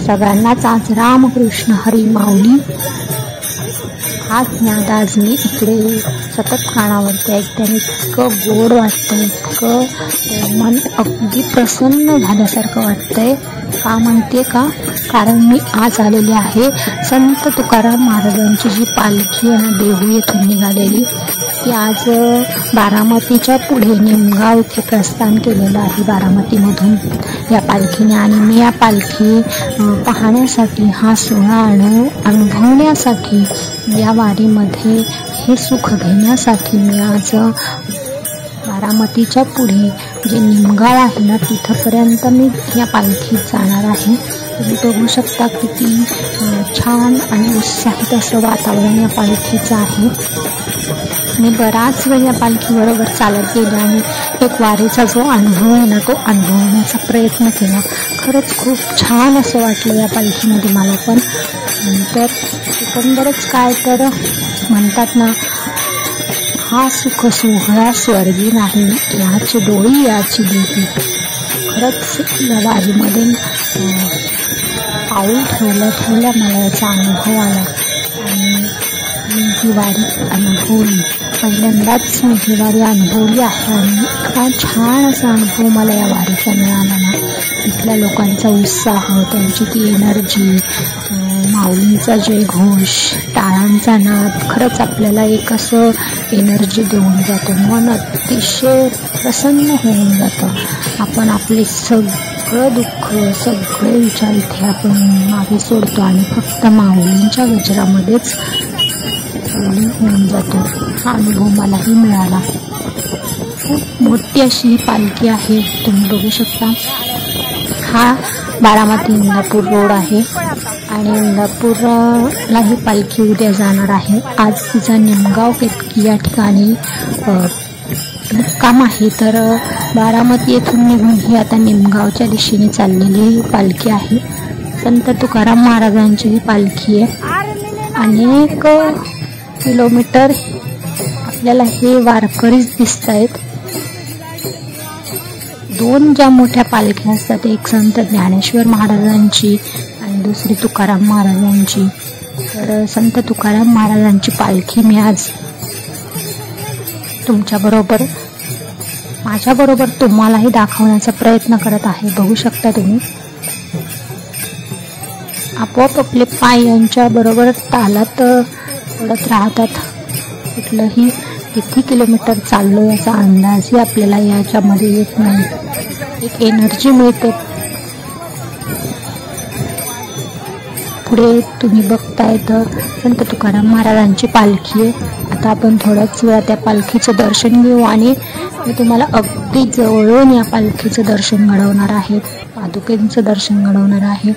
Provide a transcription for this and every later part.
सगळ्यांनाच आज रामकृष्ण हरी माऊली. आज मी इकडे सतत कानावरती ऐकते. इतकं गोड वाटतंय, इतकं मन अगदी प्रसन्न झाल्यासारखं वाटतंय. का म्हणते का, कारण मी आज आलेले आहे संत तुकाराम महाराजांची जी पालखी आहे ना, देहू येथून निघालेली, ती आज बारामतीच्या पुढे निमगाव इथे प्रस्थान केलेलं आहे बारामतीमधून या पालखीने. आणि मी या पालखी पाहण्यासाठी, हा सोहळा अनुभवण्यासाठी, या वारीमध्ये हे सुख घेण्यासाठी मी आज बारामतीच्या पुढे जे निमगाव आहे ना, तिथपर्यंत मी या पालखीत जाणार आहे. तुम्ही बघू शकता किती छान आणि उत्साहित असं वातावरण या पालखीचं आहे. मी बराच वेळ या पालखीबरोबर चालत गेले आणि एक वारीचा जो अनुभव आहे ना, तो अनुभवण्याचा प्रयत्न केला. खरंच खूप छान असं वाटलं या पालखीमध्ये मला पण. तर एकंदरच काय तर म्हणतात ना, हा सुख सोहळा स्वर्गी नाही, याची डोळी याची देही. खरंच या वारीमध्ये पाऊल ठेवल्या मला याचा अनुभव आला आणि मी ही वारी अनुभवली. पहिल्यांदाच मी ही वारी अनुभवली आहे आणि इतका छान असा अनुभव मला या वारीचा मिळाला ना. इथल्या लोकांचा उत्साह, त्यांची ती एनर्जी, माऊलींचा जयघोष, टाळांचा नाद खरंच आपल्याला एक असं एनर्जी देऊन जातो. मन अतिशय प्रसन्न होऊन जातं. आपण आपले सगळं दुःख, सगळे विचार इथे आपण मागे सोडतो आणि फक्त माऊलींच्या गजरामध्येच होऊन जातो. हा अनुभव मलाही मिळाला. खूप मोठी अशी पालखी आहे, तुम्ही बघू शकता. हा बारामती इंदापूर रोड आहे आणि इंदापूरला ही पालखी उद्या जाणार आहे. आज तिचा निमगाव केतकी या ठिकाणी मुक्काम आहे. तर बारामती येथून निघून ही आता निमगावच्या दिशेने चाललेली पालखी आहे. संत तुकाराम महाराजांची ही पालखी आहे. अनेक किलोमीटर आपल्याला हे वारकरीच दिसत आहेत. दोन ज्या मोठ्या पालख्या असतात, एक संत ज्ञानेश्वर महाराजांची आणि दुसरी तुकाराम महाराजांची. तर संत तुकाराम महाराजांची पालखी मी आज तुमच्याबरोबर, माझ्याबरोबर तुम्हालाही दाखवण्याचा प्रयत्न करत आहे. बघू शकता तुम्ही. आपोआप आपले पाय यांच्या बरोबर तालात पडत राहतात. कुठलंही किती किलोमीटर चाललो याचा अंदाजही आपल्याला याच्यामध्ये येत नाही. एक एनर्जी मिळते. पुढे तुम्ही बघताय तर संत तुकाराम महाराजांची पालखी आहे. आता आपण थोड्याच वेळा त्या पालखीचं दर्शन घेऊ आणि मी तुम्हाला अगदी जवळून या पालखीचं दर्शन घडवणार आहे, पादुकेंचं दर्शन घडवणार आहे.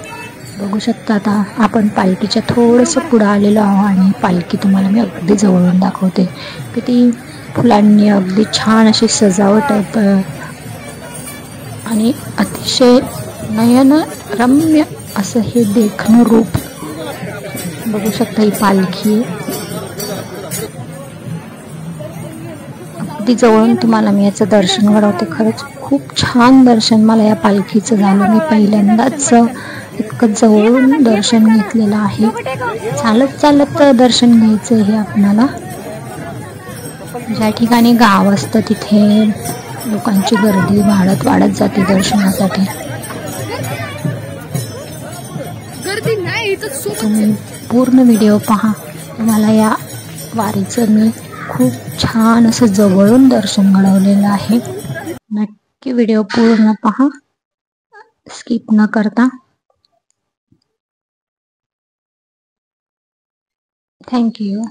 बघू शकता. आता आपण पालखीच्या थोडंसं पुढं आलेलो आहोत आणि पालखी तुम्हाला मी अगदी जवळून दाखवते. किती फुलांनी अगदी छान अशी सजावट आहे आणि अतिशय नयनरम्य असं हे देखणं रूप. बघू शकता ही पालखी. अगदी जवळून तुम्हाला मी याचं दर्शन घडवते. खरंच खूप छान दर्शन मला या पालखीचं झालं. मी पहिल्यांदाच इतकं जवळून दर्शन घेतलेलं आहे. चालत दर्शन घ्यायचं हे आपल्याला. ज्या ठिकाणी गाव असतं तिथे लोकांची गर्दी वाढत जाते दर्शनासाठी. तुम्ही पूर्ण व्हिडिओ पहा. तुम्हाला या वारीचं मी खूप छान असं जवळून दर्शन घडवलेलं आहे. नक्की व्हिडिओ पूर्ण पहा, स्किप न करता. थँक्यू.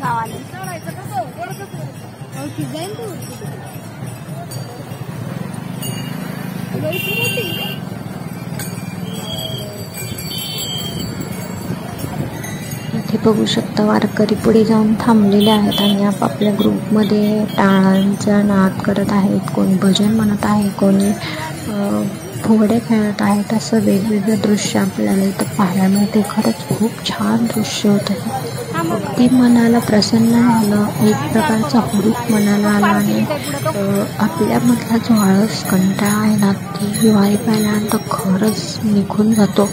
गावाला इथे बघू शकता वारकरी पुढे जाऊन थांबलेले आहेत आणि आपापल्या ग्रुपमध्ये टाळांचा नाद करत आहेत. कोणी भजन म्हणत आहे, कोणी फुगडे खेळत आहेत. असं वेगवेगळं दृश्य आपल्याला इथं पाहायला मिळते. खरंच खूप छान दृश्य होतं. अगदी मनाला प्रसन्न झालं. एक प्रकारचा हुरूप मनाला आला आणि आपल्यामधला जो आळस कंटाळा आहे ना ती हिवाळी पाहिल्यानंतर खरंच निघून जातो.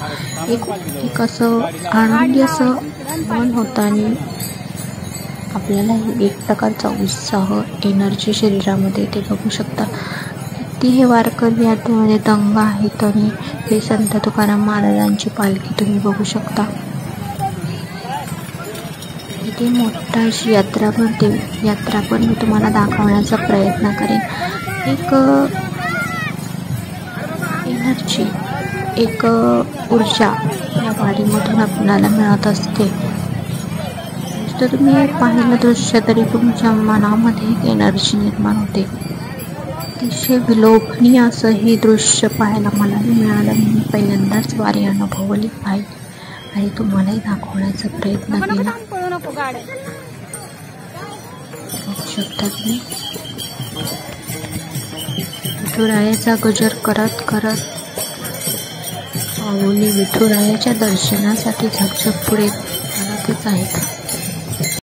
एक असं आनंदी असं मन होतं आणि आपल्याला एक प्रकारचा उत्साह एनर्जी शरीरामध्ये ते बघू शकता. किती हे वारकरी यात्रेमध्ये दंग आहेत आणि हे संत तुकाराम महाराजांची पालखी तुम्ही बघू शकता. इथे मोठा अशी यात्रा भरते. यात्रा पण मी तुम्हाला दाखवण्याचा प्रयत्न करेन. एक एनर्जी, एक ऊर्जा या वारीमधून आपल्याला मिळत असते. तर तुम्ही पाहिलं दृश्य तरी तुमच्या मनामध्ये एक एनर्जी निर्माण होते. अतिशय विलोभनीय असं हे दृश्य पाहायला मला मिळालं. मी पहिल्यांदाच वारी अनुभवली आहे आणि तुम्हालाही दाखवण्याचा प्रयत्न केला. बघू शकता तुम्ही विठुरायाचा गजर करत करत माऊली विठुरायाच्या दर्शनासाठी झगझग पुढे जातच आहेत.